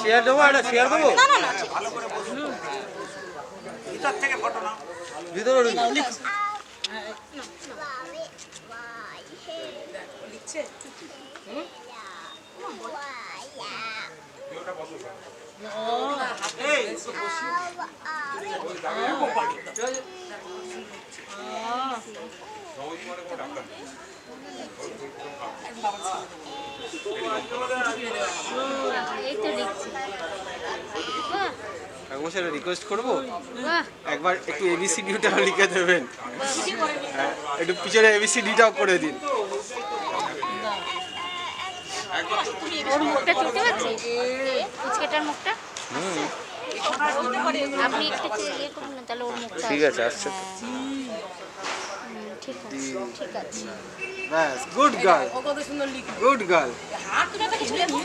Share দেবো, একটা share দেবো। না না না ঠিক আছে। ভিতর থেকে ফটো নাও। ভিতরে লিখছে এই এই তো লিখছি। কাকু সেটা রিকোয়েস্ট করবো বাহ একবার একটু এবিসিডিটাও লিখে দেবেন। হ্যাঁ, একটু পিছনে এবিসিডিটাও করে দিন। ওর মুখটা চলতে পারছি ফুচকেটার মুখটা আপনি একটু ইয়ে করুন না তাহলে ওর মুখটা ঠিক আছে, আসছে তো। ঠিক আছে ঠিক আছে ব্যাস, গুড গার্ল, ও কত সুন্দর লিখে গুড গার্ল। হাত তুলে তো কিছু লেখো